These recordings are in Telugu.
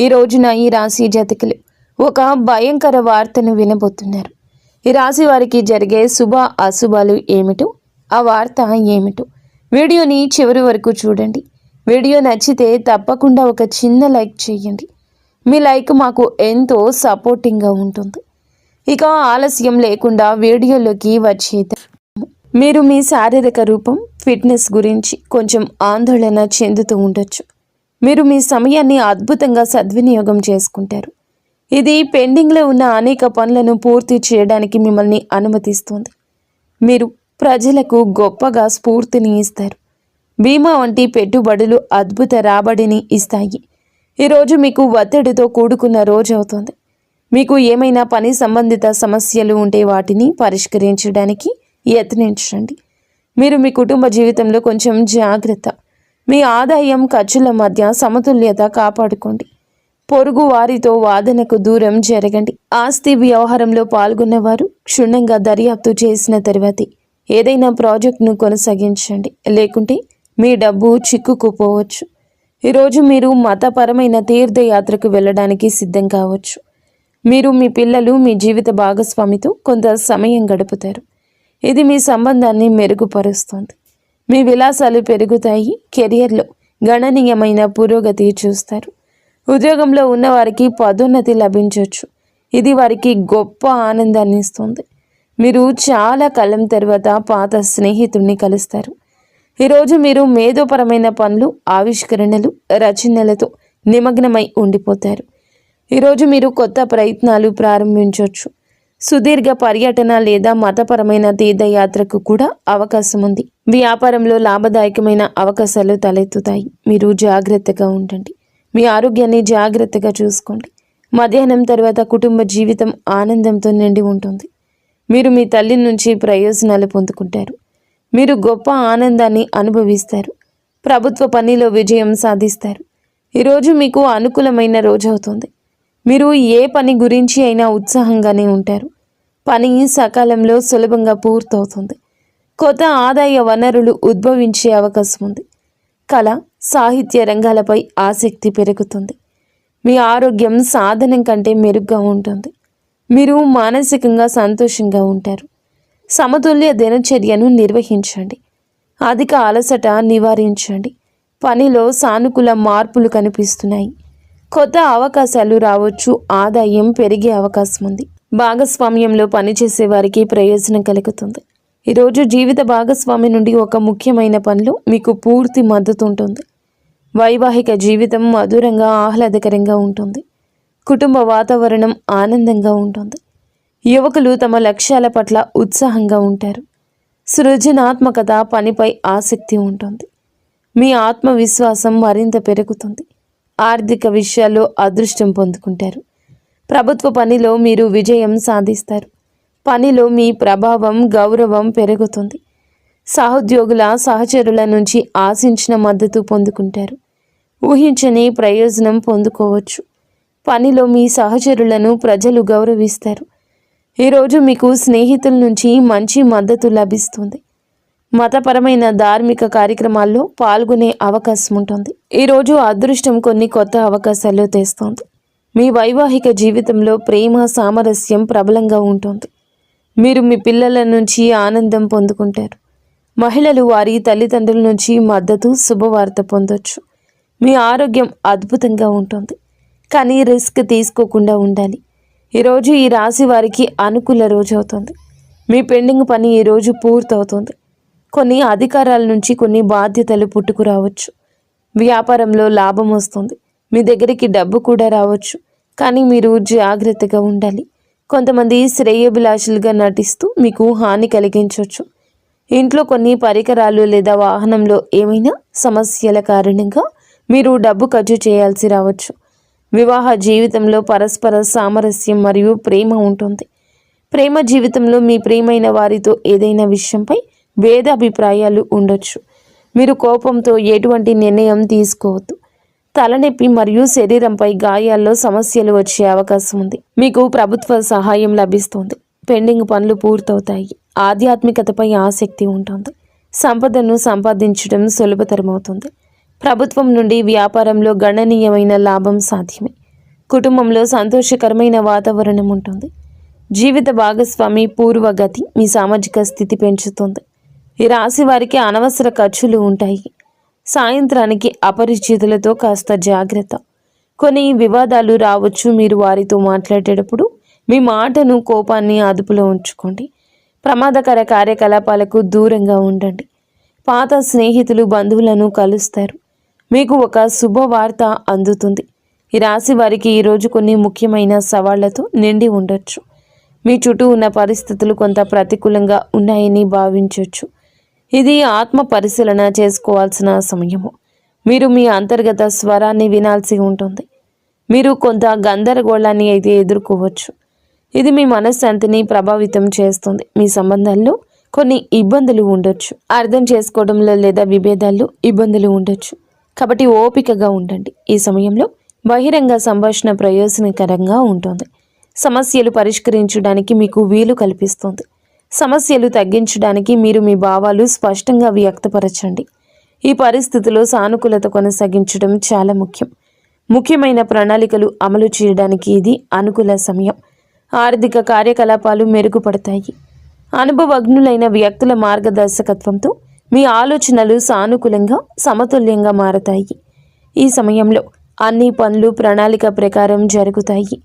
ఈ రోజున ఈ రాశి జాతకులు ఒక భయంకర వార్తను వినబోతున్నారు. ఈ రాశి వారికి జరిగే శుభ అశుభాలు ఏమిటో, ఆ వార్త ఏమిటో వీడియోని చివరి వరకు చూడండి. వీడియో నచ్చితే తప్పకుండా ఒక చిన్న లైక్ చేయండి. మీ లైక్ మాకు ఎంతో సపోర్టింగ్గా ఉంటుంది. ఇక ఆలస్యం లేకుండా వీడియోలోకి వచ్చేద్దాం. మీరు మీ శారీరక రూపం, ఫిట్నెస్ గురించి కొంచెం ఆందోళన చెందుతూ ఉండొచ్చు. మీరు మీ సమయాన్ని అద్భుతంగా సద్వినియోగం చేసుకుంటారు. ఇది పెండింగ్లో ఉన్న అనేక పనులను పూర్తి చేయడానికి మిమ్మల్ని అనుమతిస్తుంది. మీరు ప్రజలకు గొప్పగా స్ఫూర్తిని ఇస్తారు. బీమా వంటి పెట్టుబడులు అద్భుత రాబడిని ఇస్తాయి. ఈరోజు మీకు ఒత్తిడితో కూడుకున్న రోజు అవుతుంది. మీకు ఏమైనా పని సంబంధిత సమస్యలు ఉంటే వాటిని పరిష్కరించడానికి యత్నించండి. మీరు మీ కుటుంబ జీవితంలో కొంచెం జాగ్రత్త. మీ ఆదాయం ఖర్చుల మధ్య సమతుల్యత కాపాడుకోండి. పొరుగు వారితో వాదనకు దూరం జరగండి. ఆస్తి వ్యవహారంలో పాల్గొన్నవారు క్షుణ్ణంగా దర్యాప్తు చేసిన తర్వాతే ఏదైనా ప్రాజెక్టును కొనసాగించండి, లేకుంటే మీ డబ్బు చిక్కుకుపోవచ్చు. ఈరోజు మీరు మతపరమైన తీర్థయాత్రకు వెళ్ళడానికి సిద్ధం కావచ్చు. మీరు మీ పిల్లలు, మీ జీవిత భాగస్వామితో కొంత సమయం గడుపుతారు. ఇది మీ సంబంధాన్ని మెరుగుపరుస్తుంది. మీ విలాసాలు పెరుగుతాయి. కెరియర్లో గణనీయమైన పురోగతి చూస్తారు. ఉద్యోగంలో ఉన్నవారికి పదోన్నతి లభించవచ్చు. ఇది వారికి గొప్ప ఆనందాన్ని ఇస్తుంది. మీరు చాలా కాలం తర్వాత పాత స్నేహితుడిని కలుస్తారు. ఈరోజు మీరు మేధోపరమైన పనులు, ఆవిష్కరణలు, రచనలతో నిమగ్నమై ఉండిపోతారు. ఈరోజు మీరు కొత్త ప్రయత్నాలు ప్రారంభించవచ్చు. సుదీర్ఘ పర్యటన లేదా మతపరమైన తీర్థయాత్రకు కూడా అవకాశం ఉంది. వ్యాపారంలో లాభదాయకమైన అవకాశాలు తలెత్తుతాయి. మీరు జాగ్రత్తగా ఉండండి. మీ ఆరోగ్యాన్ని జాగ్రత్తగా చూసుకోండి. మధ్యాహ్నం తర్వాత కుటుంబ జీవితం ఆనందంతో నిండి ఉంటుంది. మీరు మీ తల్లి నుంచి ప్రయోజనాలు పొందుకుంటారు. మీరు గొప్ప ఆనందాన్ని అనుభవిస్తారు. ప్రభుత్వ పనిలో విజయం సాధిస్తారు. ఈరోజు మీకు అనుకూలమైన రోజు అవుతుంది. మీరు ఏ పని గురించి అయినా ఉత్సాహంగానే ఉంటారు. పని సకాలంలో సులభంగా పూర్తవుతుంది. కొత్త ఆదాయ వనరులు ఉద్భవించే అవకాశం ఉంది. కళ, సాహిత్య రంగాలపై ఆసక్తి పెరుగుతుంది. మీ ఆరోగ్యం సాధనం కంటే మెరుగ్గా ఉంటుంది. మీరు మానసికంగా సంతోషంగా ఉంటారు. సమతుల్య దినచర్యను నిర్వహించండి. అధిక అలసట నివారించండి. పనిలో సానుకూల మార్పులు కనిపిస్తున్నాయి. కొత్త అవకాశాలు రావచ్చు. ఆదాయం పెరిగే అవకాశం ఉంది. భాగస్వామ్యంలో పనిచేసే వారికి ప్రయోజనం కలుగుతుంది. ఈరోజు జీవిత భాగస్వామి నుండి ఒక ముఖ్యమైన పనిలో మీకు పూర్తి మద్దతు ఉంటుంది. వైవాహిక జీవితం మధురంగా, ఆహ్లాదకరంగా ఉంటుంది. కుటుంబ వాతావరణం ఆనందంగా ఉంటుంది. యువకులు తమ లక్ష్యాల పట్ల ఉత్సాహంగా ఉంటారు. సృజనాత్మకత, పనిపై ఆసక్తి ఉంటుంది. మీ ఆత్మవిశ్వాసం మరింత పెరుగుతుంది. ఆర్థిక విషయాల్లో అదృష్టం పొందుకుంటారు. ప్రభుత్వ పనిలో మీరు విజయం సాధిస్తారు. పనిలో మీ ప్రభావం, గౌరవం పెరుగుతుంది. సహోద్యోగుల, సహచరుల నుంచి ఆశించిన మద్దతు పొందుకుంటారు. ఊహించని ప్రయోజనం పొందుకోవచ్చు. పనిలో మీ సహచరులను ప్రజలు గౌరవిస్తారు. ఈరోజు మీకు స్నేహితుల నుంచి మంచి మద్దతు లభిస్తుంది. మతపరమైన ధార్మిక కార్యక్రమాల్లో పాల్గొనే అవకాశం ఉంటుంది. ఈరోజు అదృష్టం కొన్ని కొత్త అవకాశాలు తెస్తుంది. మీ వైవాహిక జీవితంలో ప్రేమ, సామరస్యం ప్రబలంగా ఉంటుంది. మీరు మీ పిల్లల నుంచి ఆనందం పొందుకుంటారు. మహిళలు వారి తల్లిదండ్రుల నుంచి మద్దతు, శుభవార్త పొందొచ్చు. మీ ఆరోగ్యం అద్భుతంగా ఉంటుంది, కానీ రిస్క్ తీసుకోకుండా ఉండాలి. ఈరోజు ఈ రాశి వారికి అనుకూల రోజు అవుతుంది. మీ పెండింగ్ పని ఈరోజు పూర్తవుతుంది. కొన్ని అధికారాల నుంచి కొన్ని బాధ్యతలు పుట్టుకురావచ్చు. వ్యాపారంలో లాభం వస్తుంది. మీ దగ్గరికి డబ్బు కూడా రావచ్చు, కానీ మీరు జాగ్రత్తగా ఉండాలి. కొంతమంది శ్రేయోభిలాషులుగా నటిస్తూ మీకు హాని కలిగించవచ్చు. ఇంట్లో కొన్ని పరికరాలు లేదా వాహనంలో ఏమైనా సమస్యల కారణంగా మీరు డబ్బు ఖర్చు చేయాల్సి రావచ్చు. వివాహ జీవితంలో పరస్పర సామరస్యం మరియు ప్రేమ ఉంటుంది. ప్రేమ జీవితంలో మీ ప్రియమైన వారితో ఏదైనా విషయంపై భేదాభిప్రాయాలు ఉండొచ్చు. మీరు కోపంతో ఎటువంటి నిర్ణయం తీసుకోవద్దు. తలనొప్పి మరియు శరీరంపై గాయాల్లో సమస్యలు వచ్చే అవకాశం ఉంది. మీకు ప్రభుత్వ సహాయం లభిస్తుంది. పెండింగ్ పనులు పూర్తవుతాయి. ఆధ్యాత్మికతపై ఆసక్తి ఉంటుంది. సంపదను సంపాదించడం సులభతరమవుతుంది. ప్రభుత్వం నుండి వ్యాపారంలో గణనీయమైన లాభం సాధ్యమే. కుటుంబంలో సంతోషకరమైన వాతావరణం ఉంటుంది. జీవిత భాగస్వామి పూర్వగతి మీ సామాజిక స్థితి పెంచుతుంది. ఈ రాశి వారికి అనవసర ఖర్చులు ఉంటాయి. సాయంత్రానికి అపరిచితులతో కాస్త జాగ్రత్త. కొన్ని వివాదాలు రావచ్చు. మీరు వారితో మాట్లాడేటప్పుడు మీ మాటను, కోపాన్ని అదుపులో ఉంచుకోండి. ప్రమాదకర కార్యకలాపాలకు దూరంగా ఉండండి. పాత స్నేహితులు, బంధువులను కలుస్తారు. మీకు ఒక శుభవార్త అందుతుంది. ఈ రాశి వారికి ఈరోజు కొన్ని ముఖ్యమైన సవాళ్లతో నిండి ఉండొచ్చు. మీ చుట్టూ ఉన్న పరిస్థితులు కొంత ప్రతికూలంగా ఉన్నాయని భావించవచ్చు. ఇది ఆత్మ పరిశీలన చేసుకోవాల్సిన సమయము. మీరు మీ అంతర్గత స్వరాన్ని వినాల్సి ఉంటుంది. మీరు కొంత గందరగోళాన్ని అయితే ఎదుర్కోవచ్చు. ఇది మీ మనశ్శాంతిని ప్రభావితం చేస్తుంది. మీ సంబంధాల్లో కొన్ని ఇబ్బందులు ఉండొచ్చు. అర్థం చేసుకోవడంలో లేదా విభేదాల్లో ఇబ్బందులు ఉండొచ్చు. కాబట్టి ఓపికగా ఉండండి. ఈ సమయంలో బహిరంగ సంభాషణ ప్రయోజనకరంగా ఉంటుంది. సమస్యలు పరిష్కరించడానికి మీకు వీలు కల్పిస్తుంది. సమస్యలు తగ్గించడానికి మీరు మీ భావాలు స్పష్టంగా వ్యక్తపరచండి. ఈ పరిస్థితిలో సానుకూలత కొనసాగించడం చాలా ముఖ్యం. ముఖ్యమైన ప్రణాళికలు అమలు చేయడానికి ఇది అనుకూల సమయం. ఆర్థిక కార్యకలాపాలు మెరుగుపడతాయి. అనుభవజ్ఞులైన వ్యక్తుల మార్గదర్శకత్వంతో మీ ఆలోచనలు సానుకూలంగా, సమతుల్యంగా మారతాయి. ఈ సమయంలో అన్ని పనులు ప్రణాళిక ప్రకారం జరుగుతాయి.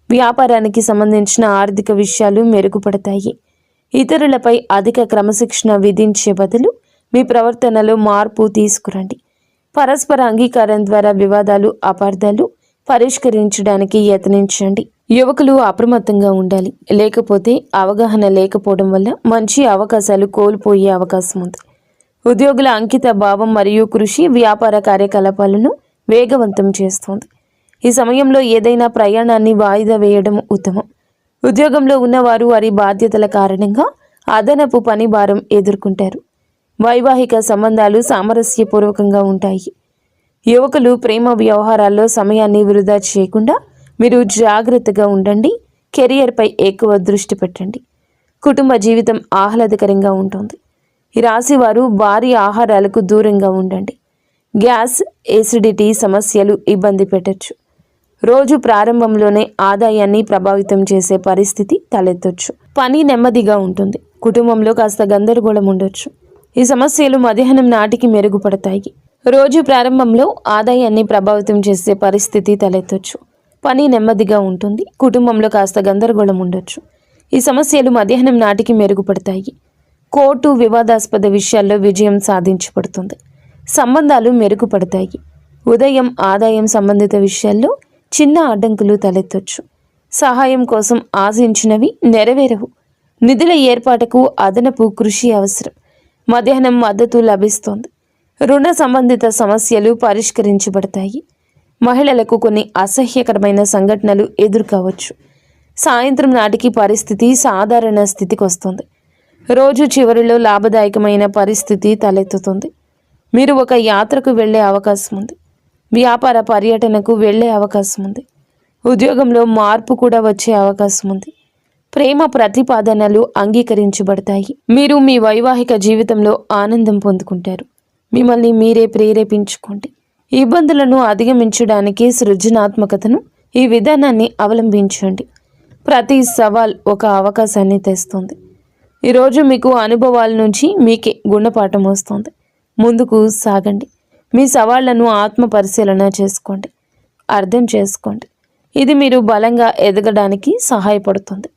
వ్యాపారానికి సంబంధించిన ఆర్థిక విషయాలు మెరుగుపడతాయి. ఇతరులపై అధిక క్రమశిక్షణ విధించే బదులు మీ ప్రవర్తనలో మార్పు తీసుకురండి. పరస్పర అంగీకారం ద్వారా వివాదాలు, అపార్థాలు పరిష్కరించడానికి యత్నించండి. యువకులు అప్రమత్తంగా ఉండాలి. లేకపోతే అవగాహన లేకపోవడం వల్ల మంచి అవకాశాలు కోల్పోయే అవకాశం ఉంది. ఉద్యోగుల అంకిత భావం మరియు కృషి వ్యాపార కార్యకలాపాలను వేగవంతం చేస్తుంది. ఈ సమయంలో ఏదైనా ప్రయాణాన్ని వాయిదా వేయడం ఉత్తమం. ఉద్యోగంలో ఉన్నవారు వారి బాధ్యతల కారణంగా అదనపు పని భారం ఎదుర్కొంటారు. వైవాహిక సంబంధాలు సామరస్యపూర్వకంగా ఉంటాయి. యువకులు ప్రేమ వ్యవహారాల్లో సమయాన్ని వృధా చేయకుండా మీరు జాగ్రత్తగా ఉండండి. కెరియర్పై ఎక్కువ దృష్టి పెట్టండి. కుటుంబ జీవితం ఆహ్లాదకరంగా ఉంటుంది. ఈ రాశి వారు భారీ ఆహారాలకు దూరంగా ఉండండి. గ్యాస్, ఎసిడిటీ సమస్యలు ఇబ్బంది పెట్టచ్చు. రోజు ప్రారంభంలోనే ఆదాయాన్ని ప్రభావితం చేసే పరిస్థితి తలెత్తొచ్చు. పని నెమ్మదిగా ఉంటుంది. కుటుంబంలో కాస్త గందరగోళం ఉండొచ్చు. ఈ సమస్యలు మధ్యాహ్నం నాటికి మెరుగుపడతాయి. రోజు ప్రారంభంలో ఆదాయాన్ని ప్రభావితం చేసే పరిస్థితి తలెత్తొచ్చు. పని నెమ్మదిగా ఉంటుంది. కుటుంబంలో కాస్త గందరగోళం ఉండొచ్చు. ఈ సమస్యలు మధ్యాహ్నం నాటికి మెరుగుపడతాయి. కోర్టు, వివాదాస్పద విషయాల్లో విజయం సాధించబడుతుంది. సంబంధాలు మెరుగుపడతాయి. ఉదయం ఆదాయం సంబంధిత విషయాల్లో చిన్న అడ్డంకులు తలెత్తొచ్చు. సహాయం కోసం ఆశించినవి నెరవేరవు. నిధుల ఏర్పాటుకు అదనపు కృషి అవసరం. మధ్యాహ్నం మద్దతు లభిస్తోంది. రుణ సంబంధిత సమస్యలు పరిష్కరించబడతాయి. మహిళలకు కొన్ని అసహ్యకరమైన సంఘటనలు ఎదుర్కోవచ్చు. సాయంత్రం నాటికి పరిస్థితి సాధారణ స్థితికి వస్తుంది. రోజు చివరిలో లాభదాయకమైన పరిస్థితి తలెత్తుతుంది. మీరు ఒక యాత్రకు వెళ్ళే అవకాశం ఉంది. వ్యాపార పర్యటనకు వెళ్ళే అవకాశం ఉంది. ఉద్యోగంలో మార్పు కూడా వచ్చే అవకాశం ఉంది. ప్రేమ ప్రతిపాదనలు అంగీకరించబడతాయి. మీరు మీ వైవాహిక జీవితంలో ఆనందం పొందుకుంటారు. మిమ్మల్ని మీరే ప్రేరేపించుకోండి. ఇబ్బందులను అధిగమించడానికి సృజనాత్మకతను, ఈ విధానాన్ని అవలంబించండి. ప్రతి సవాల్ ఒక అవకాశాన్ని తెస్తుంది. ఈరోజు మీకు అనుభవాల నుంచి మీకే గుణపాఠం వస్తుంది. ముందుకు సాగండి. మీ సవాళ్లను ఆత్మ పరిశీలన చేసుకోండి. అర్థం చేసుకోండి. ఇది మీరు బలంగా ఎదగడానికి సహాయపడుతుంది.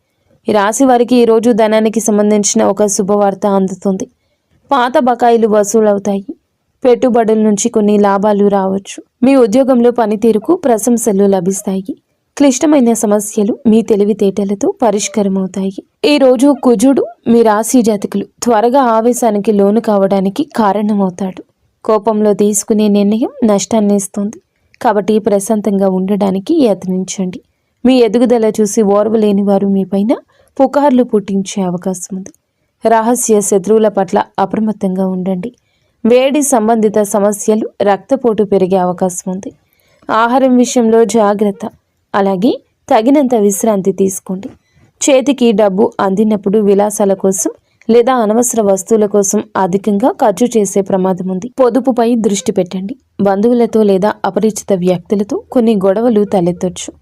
ఈ రాశి వారికి ఈరోజు ధనానికి సంబంధించిన ఒక శుభవార్త అందుతుంది. పాత బకాయిలు వసూలవుతాయి. పెట్టుబడుల నుంచి కొన్ని లాభాలు రావచ్చు. మీ ఉద్యోగంలో పనితీరుకు ప్రశంసలు లభిస్తాయి. క్లిష్టమైన సమస్యలు మీ తెలివితేటలతో పరిష్కారమవుతాయి. ఈ రోజు కుజుడు మీ రాశి జాతకులు త్వరగా ఆవేశానికి లోను కావడానికి కారణమవుతాడు. కోపంలో తీసుకునే నిర్ణయం నష్టాన్ని ఇస్తుంది. కాబట్టి ప్రశాంతంగా ఉండడానికి యత్నించండి. మీ ఎదుగుదల చూసి ఓర్వలేని వారు మీపైన పుకార్లు పుట్టించే అవకాశం ఉంది. రహస్య శత్రువుల పట్ల అప్రమత్తంగా ఉండండి. వేడి సంబంధిత సమస్యలు, రక్తపోటు పెరిగే అవకాశం ఉంది. ఆహారం విషయంలో జాగ్రత్త. అలాగే తగినంత విశ్రాంతి తీసుకోండి. చేతికి డబ్బు అందినప్పుడు విలాసాల కోసం లేదా అనవసర వస్తువుల కోసం అధికంగా ఖర్చు చేసే ప్రమాదం ఉంది. పొదుపుపై దృష్టి పెట్టండి. బంధువులతో లేదా అపరిచిత వ్యక్తులతో కొన్ని గొడవలు తలెత్తొచ్చు.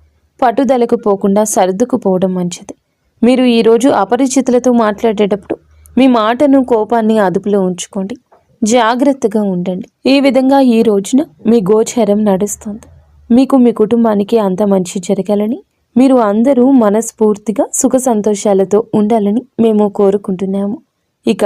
పట్టుదలకు పోకుండా సర్దుకుపోవడం మంచిది. మీరు ఈరోజు అపరిచితులతో మాట్లాడేటప్పుడు మీ మాటను, కోపాన్ని అదుపులో ఉంచుకోండి. జాగ్రత్తగా ఉండండి. ఈ విధంగా ఈ రోజున మీ గోచారం నడుస్తుంది. మీకు, మీ కుటుంబానికి అంత మంచి జరగాలని, మీరు అందరూ మనస్ఫూర్తిగా సుఖ సంతోషాలతో ఉండాలని మేము కోరుకుంటున్నాము. ఇక